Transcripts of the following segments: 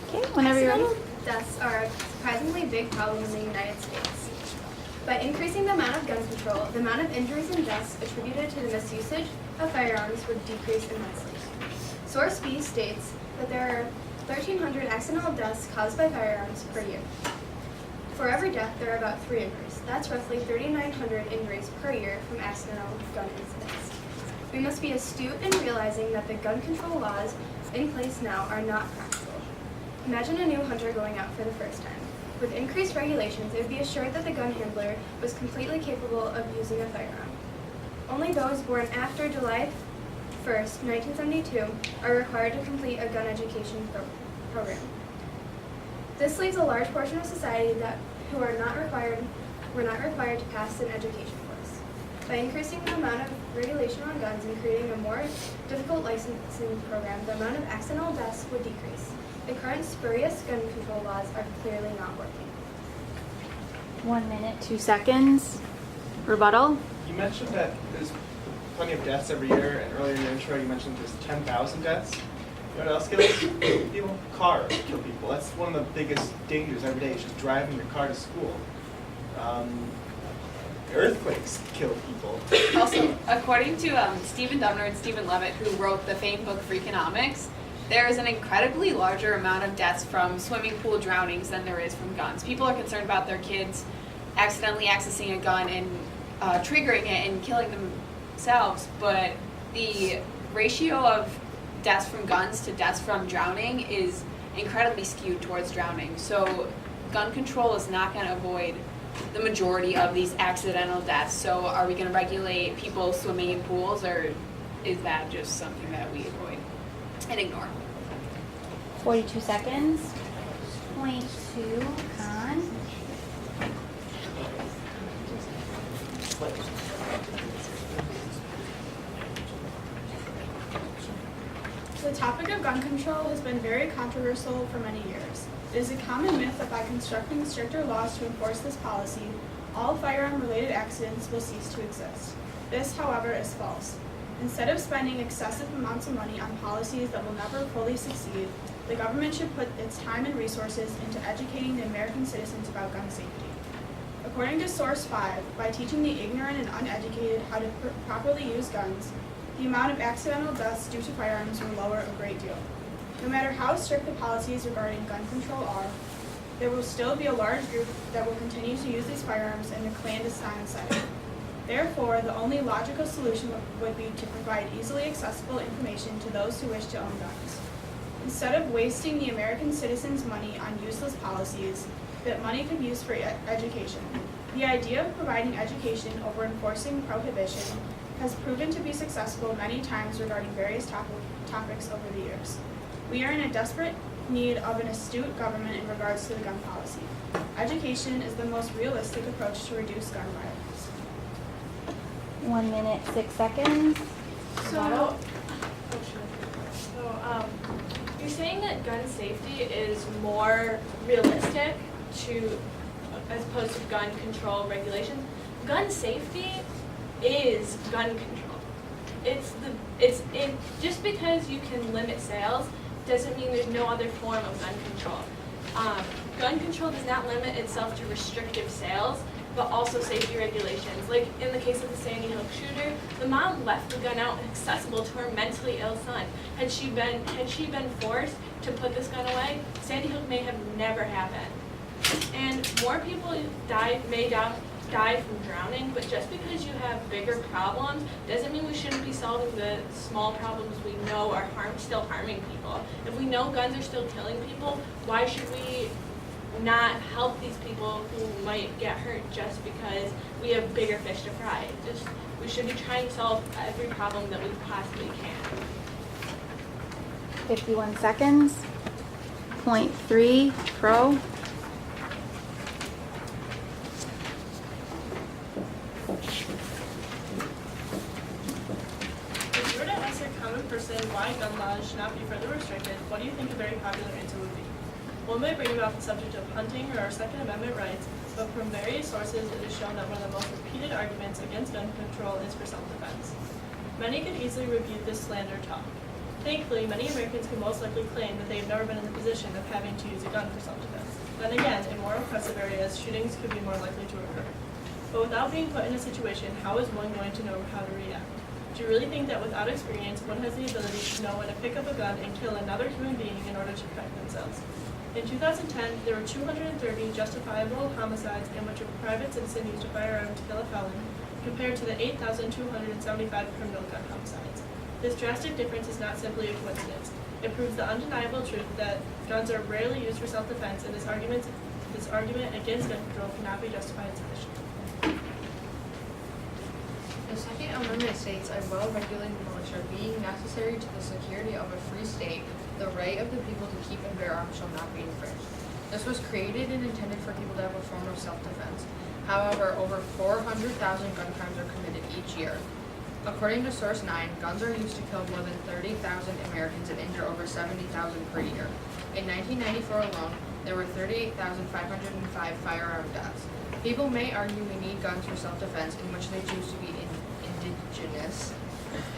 Okay, whenever you're ready. Accidental deaths are a surprisingly big problem in the United States. By increasing the amount of gun control, the amount of injuries and deaths attributed to the misusage of firearms would decrease immensely. Source B states that there are 1,300 accidental deaths caused by firearms per year. For every death, there are about 3 injuries. That's roughly 3,900 injuries per year from accidental gun incidents. We must be astute in realizing that the gun control laws in place now are not practical. Imagine a new hunter going out for the first time. With increased regulations, it would be assured that the gun handler was completely capable of using a firearm. Only those born after July 1st, 1972 are required to complete a gun education program. This leaves a large portion of society who were not required to pass an education course. By increasing the amount of regulation on guns and creating a more difficult licensing program, the amount of accidental deaths would decrease. The current spurious gun control laws are clearly not working. 1 minute, 2 seconds. Rebuttal. You mentioned that there's plenty of deaths every year, and earlier in your intro you mentioned there's 10,000 deaths. You know what else kills people? Cars kill people. That's one of the biggest dangers every day, is just driving your car to school. Earthquakes kill people. Also, according to Stephen Dubner and Stephen Levitt, who wrote the famed book Freakonomics, there is an incredibly larger amount of deaths from swimming pool drownings than there is from guns. People are concerned about their kids accidentally accessing a gun and triggering it and killing themselves, but the ratio of deaths from guns to deaths from drowning is incredibly skewed towards drowning. So gun control is not going to avoid the majority of these accidental deaths. So are we going to regulate people swimming in pools, or is that just something that we avoid and ignore? 42 seconds. Point 2, Con. The topic of gun control has been very controversial for many years. It is a common myth that by constructing stricter laws to enforce this policy, all firearm-related accidents will cease to exist. This, however, is false. Instead of spending excessive amounts of money on policies that will never fully succeed, the government should put its time and resources into educating the American citizens about gun safety. According to Source 5, by teaching the ignorant and uneducated how to properly use guns, the amount of accidental deaths due to firearms will lower a great deal. No matter how strict the policies regarding gun control are, there will still be a large group that will continue to use these firearms in a clandestine setting. Therefore, the only logical solution would be to provide easily accessible information to those who wish to own guns. Instead of wasting the American citizens' money on useless policies that money could use for education, the idea of providing education over enforcing prohibition has proven to be successful many times regarding various topics over the years. We are in a desperate need of an astute government in regards to the gun policy. Education is the most realistic approach to reduce gun violence. 1 minute, 6 seconds. Rebuttal. You're saying that gun safety is more realistic as opposed to gun control regulations. Gun safety is gun control. Just because you can limit sales doesn't mean there's no other form of gun control. Gun control does not limit itself to restrictive sales, but also safety regulations. Like in the case of the Sandy Hook shooter, the mom left the gun out accessible to her mentally ill son. Had she been forced to put this gun away, Sandy Hook may have never happened. And more people may die from drowning, but just because you have bigger problems doesn't mean we shouldn't be solving the small problems we know are still harming people. If we know guns are still killing people, why should we not help these people who might get hurt just because we have bigger fish to fry? We should be trying to solve every problem that we possibly can. 51 seconds. Point 3, Pro. If you were to ask a common person why gun laws should not be further restricted, what do you think a very popular answer would be? One may bring about the subject of hunting or our Second Amendment rights, but from various sources it is shown that one of the most repeated arguments against gun control is for self-defense. Many could easily refute this slander talk. Thankfully, many Americans can most likely claim that they have never been in the position of having to use a gun for self-defense. Then again, in more oppressive areas, shootings could be more likely to occur. But without being put in a situation, how is one going to know how to react? Do you really think that without experience, one has the ability to know when to pick up a gun and kill another human being in order to protect themselves? In 2010, there were 230 justifiable homicides in which a private citizen used a firearm to kill a felon, compared to the 8,275 criminal gun homicides. This drastic difference is not simply a coincidence. It proves the undeniable truth that guns are rarely used for self-defense, and this argument against gun control cannot be justified sufficiently. The Second Amendment states a well-regulated militia being necessary to the security of a free state, the right of the people to keep and bear arms shall not be infringed. This was created and intended for people to have a form of self-defense. However, over 400,000 gun crimes are committed each year. According to Source 9, guns are used to kill more than 30,000 Americans and injure over 70,000 per year. In 1994 alone, there were 38,505 firearm deaths. People may argue we need guns for self-defense, in which they choose to be indigenous.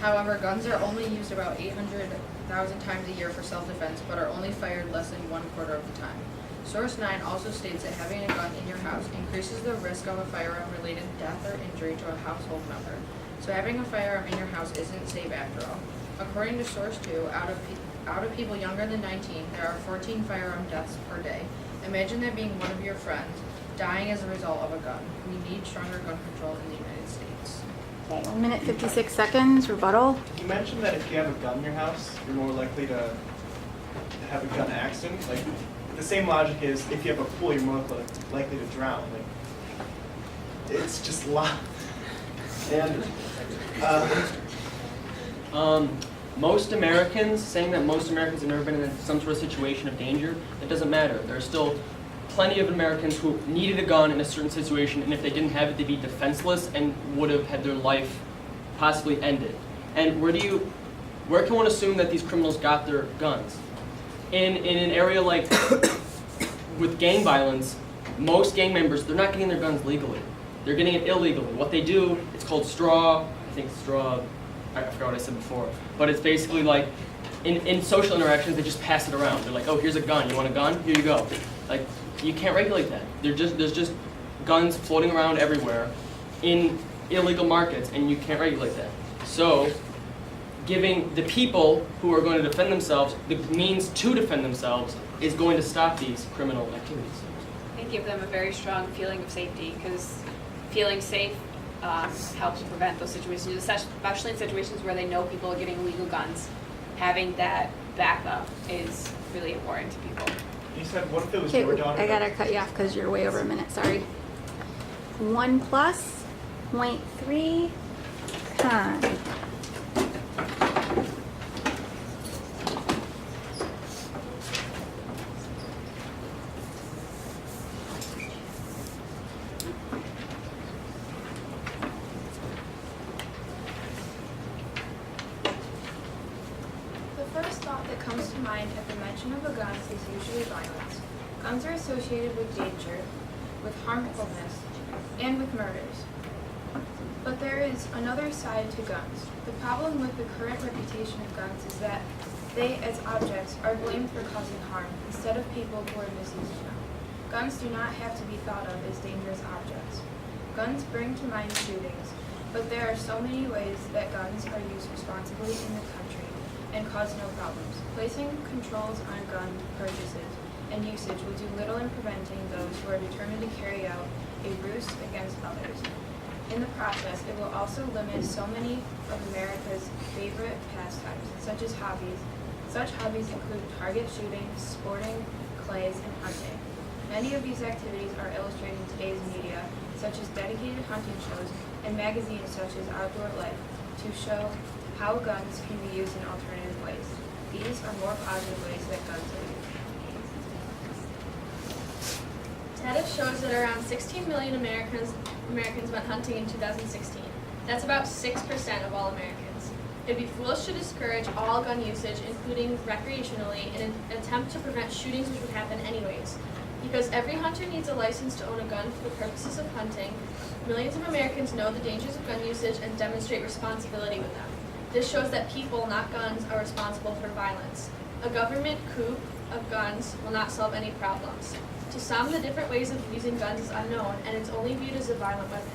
However, guns are only used about 800,000 times a year for self-defense, but are only fired less than 1/4 of the time. Source 9 also states that having a gun in your house increases the risk of a firearm-related death or injury to a household member. So having a firearm in your house isn't safe after all. According to Source 2, out of people younger than 19, there are 14 firearm deaths per day. Imagine that being one of your friends dying as a result of a gun. We need stronger gun control in the United States. Okay, 1 minute 56 seconds, rebuttal. You mentioned that if you have a gun in your house, you're more likely to have a gun accident. Like, the same logic is if you have a pool, you're more likely to drown. Like, it's just and most Americans, saying that most Americans have never been in some sort of situation of danger, it doesn't matter. There are still plenty of Americans who needed a gun in a certain situation, and if they didn't have it, they'd be defenseless and would have had their life possibly ended. And where can one assume that these criminals got their guns? In an area like with gang violence, most gang members, they're not getting their guns legally. They're getting it illegally. What they do, it's called straw, I forgot what I said before, but it's basically like, in social interactions, they just pass it around. They're like, oh, here's a gun, you want a gun? Here you go. Like, you can't regulate that. There's just guns floating around everywhere in illegal markets, and you can't regulate that. So, giving the people who are going to defend themselves the means to defend themselves is going to stop these criminal activities. And give them a very strong feeling of safety, because feeling safe helps prevent those situations, especially in situations where they know people are getting illegal guns. Having that backup is really important to people. you said, what if it was Okay, your daughter? I gotta cut you off because you're way over a minute, sorry. 1+.3 con. The first thought that comes to mind at the mention of a gun is usually violence. Guns are associated with danger, with harmfulness, and with murders. But there is another side to guns. The problem with the current reputation of guns is that they, as objects, are blamed for causing harm instead of people who are misusing them. Guns do not have to be thought of as dangerous objects. Guns bring to mind shootings, but there are so many ways that guns are used responsibly in the country and cause no problems. Placing controls on gun purchases and usage will do little in preventing those who are determined to carry out a ruse against others. In the process, it will also limit so many of America's favorite pastimes, such as hobbies. Such hobbies include target shooting, sporting, clays, and hunting. Many of these activities are illustrated in today's media, such as dedicated hunting shows and magazines such as Outdoor Life, to show how guns can be used in alternative ways. These are more positive ways that guns are used. Data shows that around 16 million Americans went hunting in 2016. That's about 6% of all Americans. It'd be foolish to discourage all gun usage, including recreationally, in an attempt to prevent shootings which would happen anyways. Because every hunter needs a license to own a gun for the purposes of hunting, millions of Americans know the dangers of gun usage and demonstrate responsibility with them. This shows that people, not guns, are responsible for violence. A government coup of guns will not solve any problems. To some, the different ways of using guns is unknown, and it's only viewed as a violent weapon.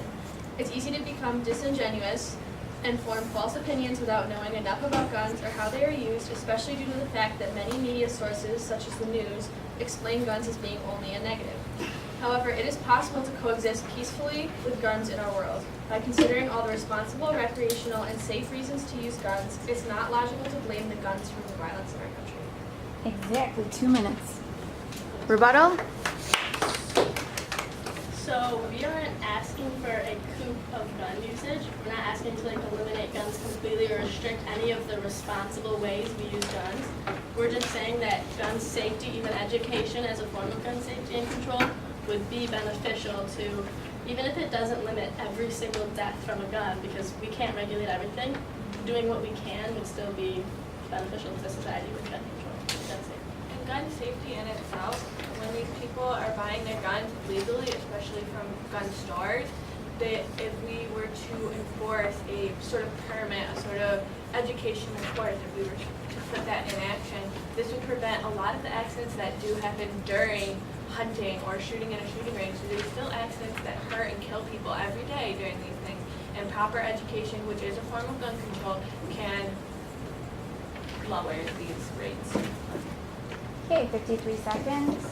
It's easy to become disingenuous and form false opinions without knowing enough about guns or how they are used, especially due to the fact that many media sources, such as the news, explain guns as being only a negative. However, it is possible to coexist peacefully with guns in our world. By considering all the responsible, recreational, and safe reasons to use guns, it's not logical to blame the guns for the violence in our country. Exactly 2 minutes. Rebuttal? So we aren't asking for a coup of gun usage. We're not asking to eliminate guns completely or restrict any of the responsible ways we use guns. We're just saying that gun safety, even education as a form of gun safety and control, would be beneficial to, even if it doesn't limit every single death from a gun, because we can't regulate everything, doing what we can would still be beneficial to society with gun control, gun safety. And gun safety in itself, when these people are buying their guns legally, especially from gun stores, that if we were to enforce a sort of permit, a sort of education report, if we were to put that in action, this would prevent a lot of the accidents that do happen during hunting or shooting in a shooting range. So there's still accidents that hurt and kill people every day during these things. And proper education, which is a form of gun control, can lower these rates. Okay, 53 seconds.